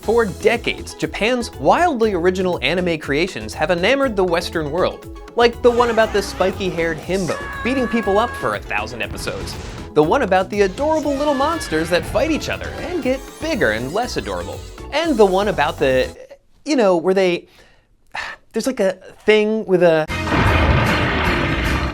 For decades, Japan's wildly original anime creations have enamored the Western world. Like the one about the spiky-haired himbo beating people up for 1,000 episodes. The one about the adorable little monsters that fight each other and get bigger and less adorable. And the one about the, where there's like a thing with a...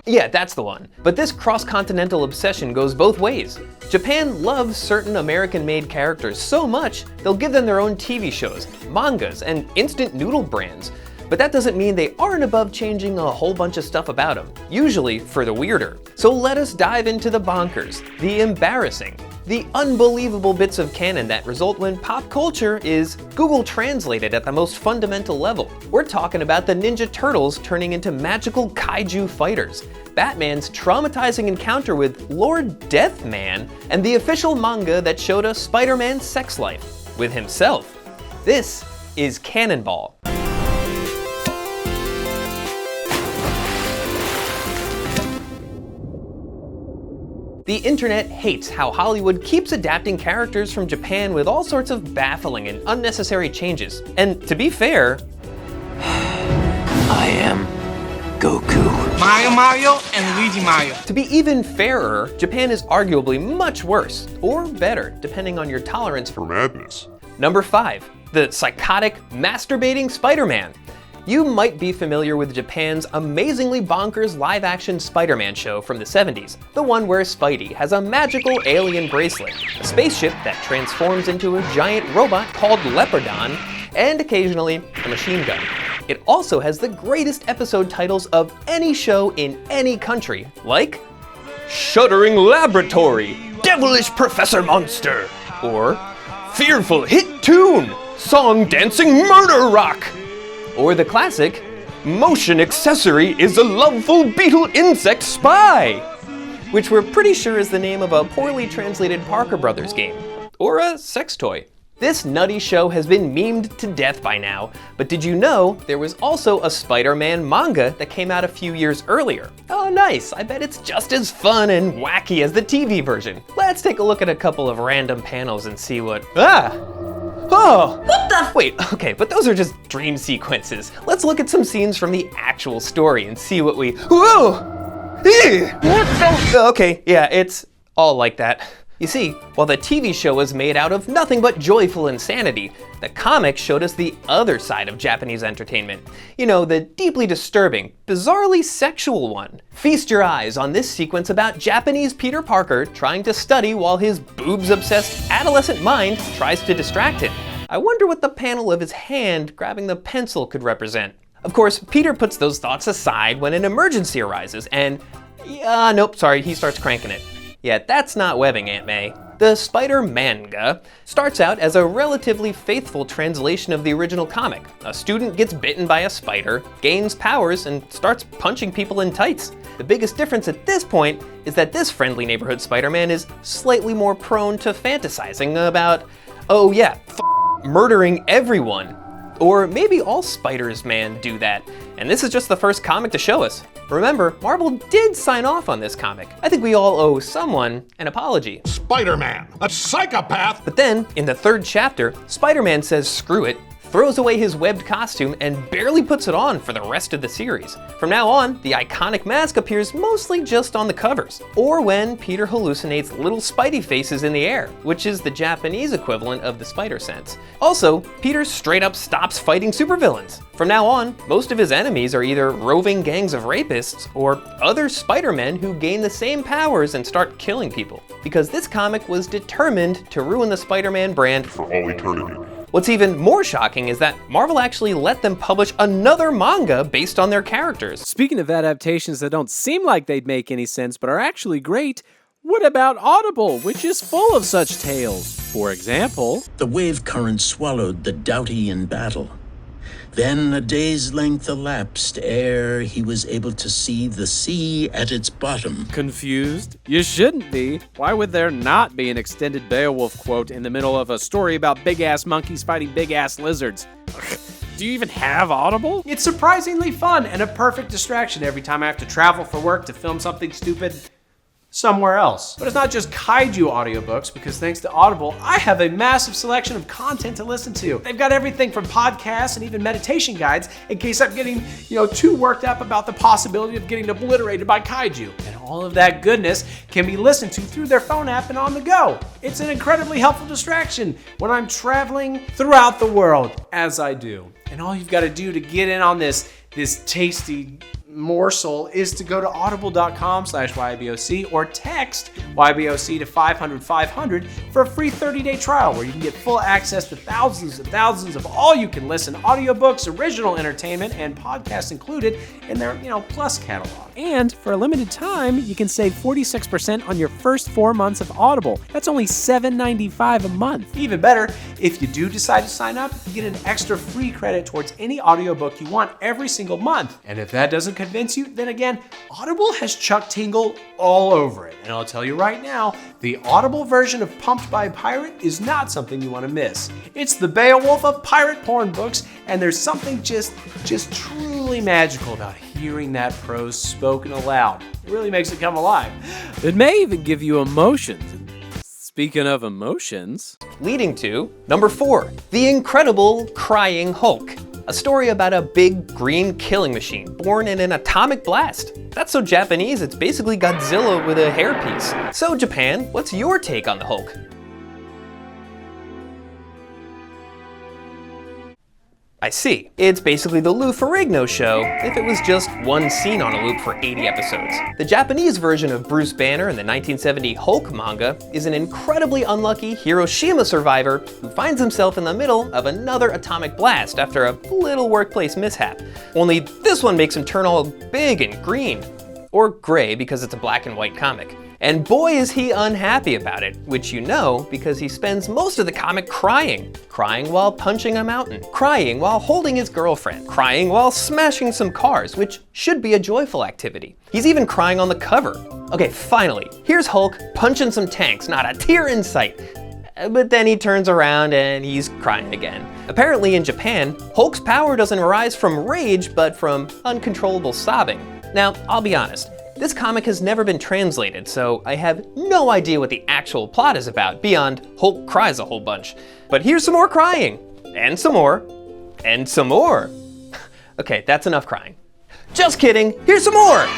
Yeah, that's the one. But this cross-continental obsession goes both ways. Japan loves certain American-made characters so much, they'll give them their own TV shows, mangas, and instant noodle brands. But that doesn't mean they aren't above changing a whole bunch of stuff about them, usually for the weirder. So let us dive into the bonkers, the embarrassing, the unbelievable bits of canon that result when pop culture is Google translated at the most fundamental level. We're talking about the Ninja Turtles turning into magical kaiju fighters, Batman's traumatizing encounter with Lord Deathman, and the official manga that showed us Spider-Man's sex life with himself. This is CanonBall. The internet hates how Hollywood keeps adapting characters from Japan with all sorts of baffling and unnecessary changes. And to be fair, I am Goku. Mario, and Luigi Mario. To be even fairer, Japan is arguably much worse, or better, depending on your tolerance for madness. Number 5, the psychotic, masturbating Spider-Man. You might be familiar with Japan's amazingly bonkers live-action Spider-Man show from the 70s, the one where Spidey has a magical alien bracelet, a spaceship that transforms into a giant robot called Leopardon, and occasionally a machine gun. It also has the greatest episode titles of any show in any country, like Shuddering Laboratory, Devilish Professor Monster, or Fearful Hit Tune, Song Dancing Murder Rock, or the classic, Motion Accessory is a Loveful Beetle Insect Spy, which we're pretty sure is the name of a poorly translated Parker Brothers game, or a sex toy. This nutty show has been memed to death by now, but did you know there was also a Spider-Man manga that came out a few years earlier? Oh nice, I bet it's just as fun and wacky as the TV version. Let's take a look at a couple of random panels and see what... Oh! What the? Wait, okay, but those are just dream sequences. Let's look at some scenes from the actual story and see what we... Whoa! What the? Okay, yeah, it's all like that. You see, while the TV show was made out of nothing but joyful insanity, the comic showed us the other side of Japanese entertainment. The deeply disturbing, bizarrely sexual one. Feast your eyes on this sequence about Japanese Peter Parker trying to study while his boobs-obsessed adolescent mind tries to distract him. I wonder what the panel of his hand grabbing the pencil could represent. Of course, Peter puts those thoughts aside when an emergency arises and... nope, sorry, he starts cranking it. Yeah, that's not webbing, Aunt May. The Spider manga starts out as a relatively faithful translation of the original comic. A student gets bitten by a spider, gains powers, and starts punching people in tights. The biggest difference at this point is that this friendly neighborhood Spider-Man is slightly more prone to fantasizing about, murdering everyone. Or maybe all Spiders-Man do that, and this is just the first comic to show us. Remember, Marvel did sign off on this comic. I think we all owe someone an apology. Spider-Man, a psychopath! But then, in the 3rd chapter, Spider-Man says screw it, throws away his webbed costume, and barely puts it on for the rest of the series. From now on, the iconic mask appears mostly just on the covers, or when Peter hallucinates little Spidey faces in the air, which is the Japanese equivalent of the spider sense. Also, Peter straight up stops fighting supervillains. From now on, most of his enemies are either roving gangs of rapists or other Spider-Men who gain the same powers and start killing people. Because this comic was determined to ruin the Spider-Man brand For all eternity. What's even more shocking is that Marvel actually let them publish another manga based on their characters. Speaking of adaptations that don't seem like they'd make any sense but are actually great, what about Audible, which is full of such tales? For example, the wave current swallowed the doughty in battle. Then a day's length elapsed ere he was able to see the sea at its bottom. Confused? You shouldn't be. Why would there not be an extended Beowulf quote in the middle of a story about big-ass monkeys fighting big-ass lizards? Do you even have Audible? It's surprisingly fun and a perfect distraction every time I have to travel for work to film something stupid. somewhere else. But it's not just kaiju audiobooks, because thanks to Audible, I have a massive selection of content to listen to. They've got everything from podcasts and even meditation guides in case I'm getting, too worked up about the possibility of getting obliterated by kaiju. And all of that goodness can be listened to through their phone app and on the go. It's an incredibly helpful distraction when I'm traveling throughout the world, as I do. And all you've got to do to get in on this tasty morsel is to go to audible.com/YBOC or text YBOC to 500-500 for a free 30-day trial where you can get full access to thousands and thousands of all-you-can-listen audiobooks, original entertainment, and podcasts included in their, Plus catalog. And for a limited time, you can save 46% on your first 4 months of Audible. That's only $7.95 a month. Even better, if you do decide to sign up, you get an extra free credit towards any audiobook you want every single month. And if that doesn't convince you, then again, Audible has Chuck Tingle all over it. And I'll tell you right now, the Audible version of Pumped by a Pirate is not something you want to miss. It's the Beowulf of pirate porn books, and there's something just truly magical about hearing that prose spoken aloud. It really makes it come alive. It may even give you emotions. Speaking of emotions, leading to number 4, The Incredibl Crying Hulk. A story about a big green killing machine born in an atomic blast. That's so Japanese, it's basically Godzilla with a hairpiece. So Japan, what's your take on the Hulk? I see. It's basically the Lou Ferrigno show if it was just one scene on a loop for 80 episodes. The Japanese version of Bruce Banner in the 1970 Hulk manga is an incredibly unlucky Hiroshima survivor who finds himself in the middle of another atomic blast after a little workplace mishap. Only this one makes him turn all big and green. Or gray because it's a black and white comic. And boy is he unhappy about it, which you know because he spends most of the comic crying. Crying while punching a mountain. Crying while holding his girlfriend. Crying while smashing some cars, which should be a joyful activity. He's even crying on the cover. Okay, finally, here's Hulk punching some tanks, not a tear in sight. But then he turns around and he's crying again. Apparently in Japan, Hulk's power doesn't arise from rage, but from uncontrollable sobbing. Now, I'll be honest. This comic has never been translated, so I have no idea what the actual plot is about, beyond Hulk cries a whole bunch. But here's some more crying, and some more, and some more. Okay, that's enough crying. Just kidding, here's some more!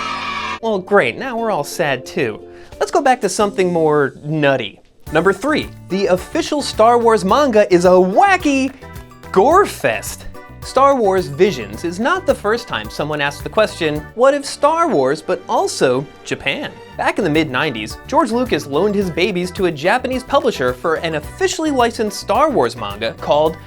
Well, great, now we're all sad too. Let's go back to something more nutty. Number 3, the official Star Wars manga is a wacky gore fest. Star Wars Visions is not the first time someone asked the question, what if Star Wars, but also Japan? Back in the mid-90s, George Lucas loaned his babies to a Japanese publisher for an officially licensed Star Wars manga called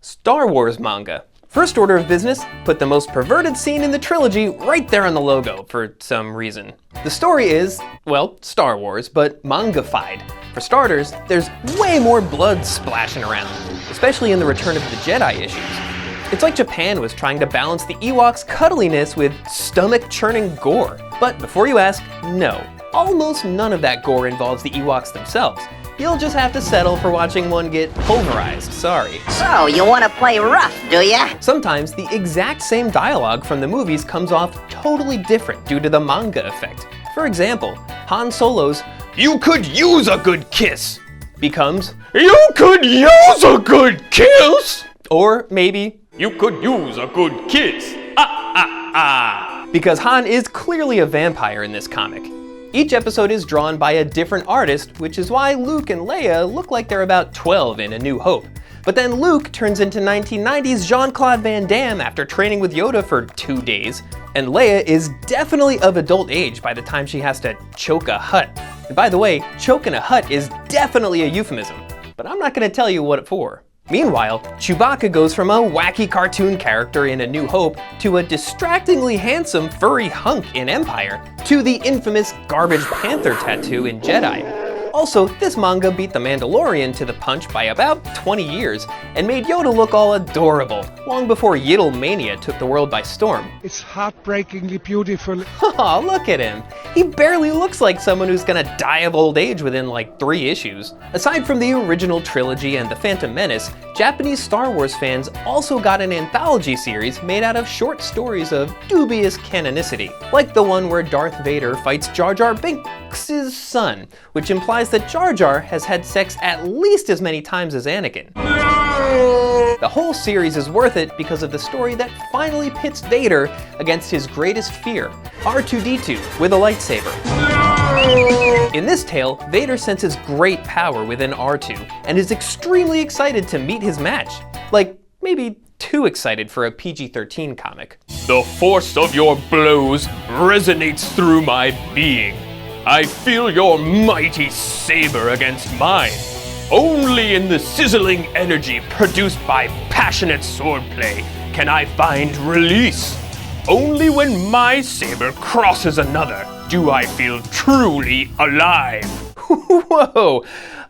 Star Wars Manga. First order of business, put the most perverted scene in the trilogy right there on the logo for some reason. The story is, well, Star Wars, but Manga-fied. For starters, there's way more blood splashing around, especially in the Return of the Jedi issues. It's like Japan was trying to balance the Ewoks' cuddliness with stomach-churning gore. But before you ask, no. Almost none of that gore involves the Ewoks themselves. You'll just have to settle for watching one get pulverized, sorry. So, you want to play rough, do ya? Sometimes the exact same dialogue from the movies comes off totally different due to the manga effect. For example, Han Solo's, "You could use a good kiss," becomes, "You could use a good kiss!" Or maybe, "You could use a good kiss. Because Han is clearly a vampire in this comic. Each episode is drawn by a different artist, which is why Luke and Leia look like they're about 12 in A New Hope. But then Luke turns into 1990s Jean-Claude Van Damme after training with Yoda for 2 days, and Leia is definitely of adult age by the time she has to choke a Hutt. And by the way, choking a Hutt is definitely a euphemism, but I'm not gonna tell you what for. Meanwhile, Chewbacca goes from a wacky cartoon character in A New Hope to a distractingly handsome furry hunk in Empire, to the infamous garbage panther tattoo in Jedi. Also, this manga beat The Mandalorian to the punch by about 20 years and made Yoda look all adorable, long before Yiddle Mania took the world by storm. It's heartbreakingly beautiful. Aw, look at him. He barely looks like someone who's gonna die of old age within like 3 issues. Aside from the original trilogy and The Phantom Menace, Japanese Star Wars fans also got an anthology series made out of short stories of dubious canonicity, like the one where Darth Vader fights Jar Jar Binks' son, which implies that Jar Jar has had sex at least as many times as Anakin. The whole series is worth it because of the story that finally pits Vader against his greatest fear, R2-D2 with a lightsaber. In this tale, Vader senses great power within R2 and is extremely excited to meet his match. Like, maybe too excited for a PG-13 comic. The force of your blows resonates through my being. I feel your mighty saber against mine. Only in the sizzling energy produced by passionate swordplay can I find release. Only when my saber crosses another do I feel truly alive. Whoa!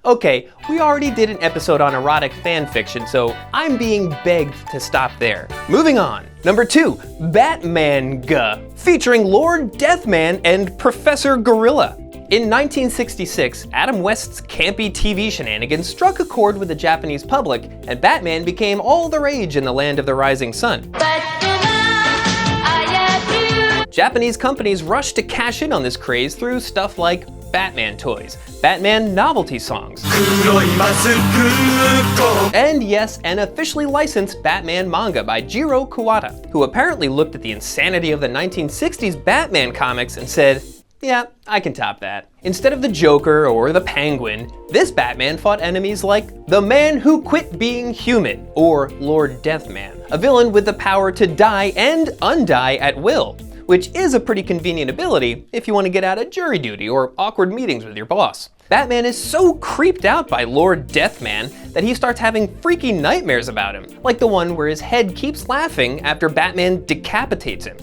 Okay, we already did an episode on erotic fanfiction, so I'm being begged to stop there. Moving on. Number 2, Batmanga, featuring Lord Deathman and Professor Gorilla. In 1966, Adam West's campy TV shenanigans struck a chord with the Japanese public, and Batman became all the rage in the land of the rising sun. Japanese companies rushed to cash in on this craze through stuff like Batman toys, Batman novelty songs, and yes, an officially licensed Batman manga by Jiro Kuwata, who apparently looked at the insanity of the 1960s Batman comics and said, yeah, I can top that. Instead of the Joker or the Penguin, this Batman fought enemies like the Man Who Quit Being Human, or Lord Deathman, a villain with the power to die and undie at will, which is a pretty convenient ability if you want to get out of jury duty or awkward meetings with your boss. Batman is so creeped out by Lord Deathman that he starts having freaky nightmares about him, like the one where his head keeps laughing after Batman decapitates him.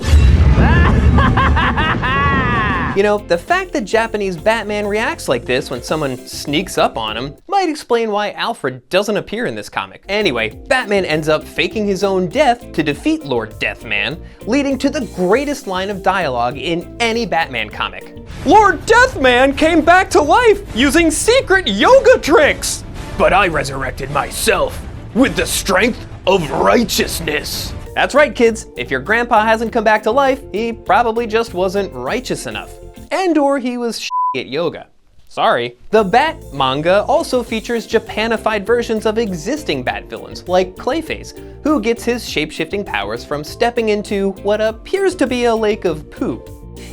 You know, the fact that Japanese Batman reacts like this when someone sneaks up on him might explain why Alfred doesn't appear in this comic. Anyway, Batman ends up faking his own death to defeat Lord Deathman, leading to the greatest line of dialogue in any Batman comic. Lord Deathman came back to life using secret yoga tricks, but I resurrected myself with the strength of righteousness. That's right, kids. If your grandpa hasn't come back to life, he probably just wasn't righteous enough. And or he was at yoga. Sorry. The Bat manga also features Japanified versions of existing Bat villains, like Clayface, who gets his shape-shifting powers from stepping into what appears to be a lake of poop.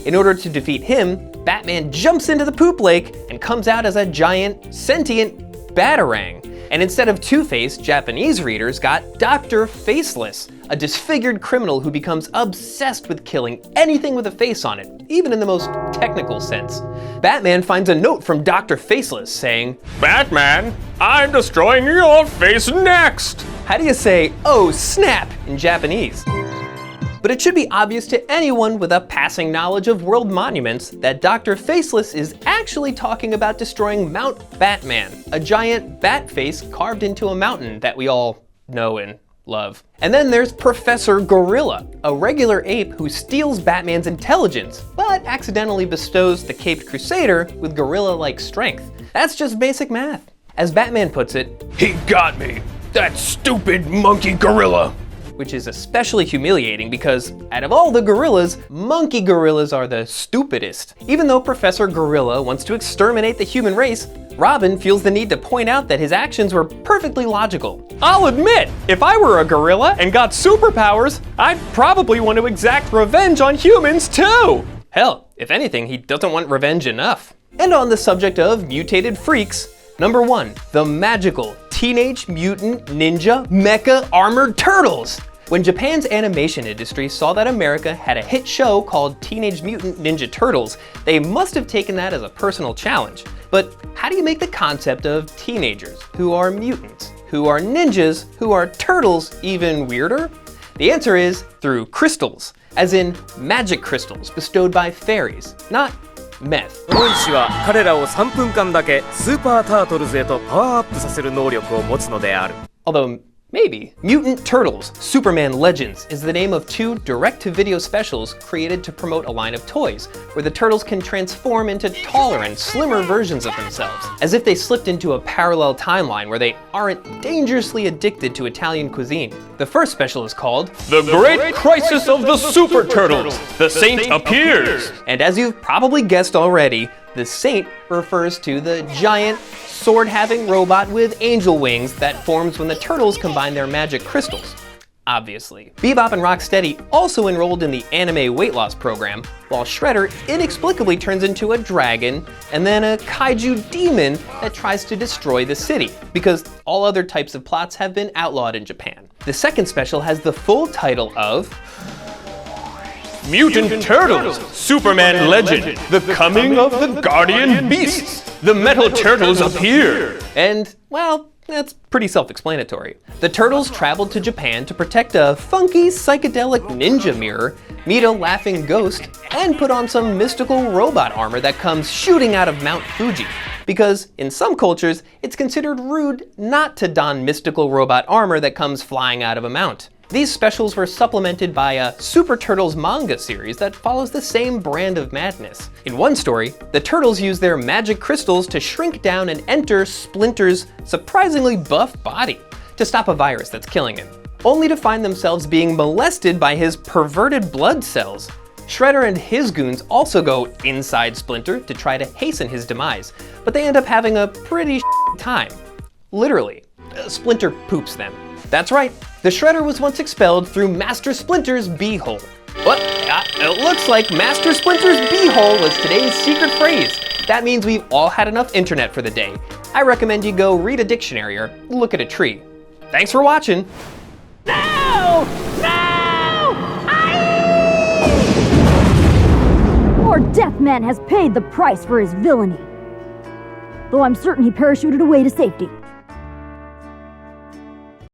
In order to defeat him, Batman jumps into the poop lake and comes out as a giant, sentient Batarang. And instead of Two-Face, Japanese readers got Dr. Faceless, a disfigured criminal who becomes obsessed with killing anything with a face on it, even in the most technical sense. Batman finds a note from Dr. Faceless saying, Batman, I'm destroying your face next! How do you say, oh snap, in Japanese? But it should be obvious to anyone with a passing knowledge of world monuments that Dr. Faceless is actually talking about destroying Mount Batman, a giant bat face carved into a mountain that we all know and love. And then there's Professor Gorilla, a regular ape who steals Batman's intelligence, but accidentally bestows the Caped Crusader with gorilla-like strength. That's just basic math. As Batman puts it, He got me, that stupid monkey gorilla! Which is especially humiliating because out of all the gorillas, monkey gorillas are the stupidest. Even though Professor Gorilla wants to exterminate the human race, Robin feels the need to point out that his actions were perfectly logical. I'll admit, if I were a gorilla and got superpowers, I'd probably want to exact revenge on humans too. Hell, if anything, he doesn't want revenge enough. And on the subject of mutated freaks, number 1, the magical Teenage Mutant Ninja Mecha Armored Turtles. When Japan's animation industry saw that America had a hit show called Teenage Mutant Ninja Turtles, they must have taken that as a personal challenge. But how do you make the concept of teenagers who are mutants, who are ninjas, who are turtles even weirder? The answer is through crystals, as in magic crystals bestowed by fairies, not meth. この石は彼らを3分間だけスーパータートルズへとパワーアップさせる能力を持つのである。Although Maybe. Mutant Turtles, Superman Legends is the name of 2 direct-to-video specials created to promote a line of toys, where the turtles can transform into taller and slimmer versions of themselves, as if they slipped into a parallel timeline where they aren't dangerously addicted to Italian cuisine. The first special is called The Great Crisis of the Super Turtles. The Saint appears. And as you've probably guessed already, the Saint refers to the giant, sword-having robot with angel wings that forms when the turtles combine their magic crystals. Obviously. Bebop and Rocksteady also enrolled in the anime weight loss program, while Shredder inexplicably turns into a dragon and then a kaiju demon that tries to destroy the city, because all other types of plots have been outlawed in Japan. The second special has the full title of Mutant Turtles, Superman Legend, The Coming of the Guardian Beasts. The Metal Turtles appear. And, well, that's pretty self-explanatory. The turtles traveled to Japan to protect a funky psychedelic ninja mirror, meet a laughing ghost, and put on some mystical robot armor that comes shooting out of Mount Fuji. Because in some cultures, it's considered rude not to don mystical robot armor that comes flying out of a mount. These specials were supplemented by a Super Turtles manga series that follows the same brand of madness. In one story, the turtles use their magic crystals to shrink down and enter Splinter's surprisingly buff body to stop a virus that's killing him, only to find themselves being molested by his perverted blood cells. Shredder and his goons also go inside Splinter to try to hasten his demise, but they end up having a pretty time. Literally, Splinter poops them. That's right, the Shredder was once expelled through Master Splinter's beehole. But it looks like Master Splinter's beehole was today's secret phrase. That means we've all had enough internet for the day. I recommend you go read a dictionary or look at a tree. Thanks for watching. No! No! Poor Deathman has paid the price for his villainy. Though I'm certain he parachuted away to safety.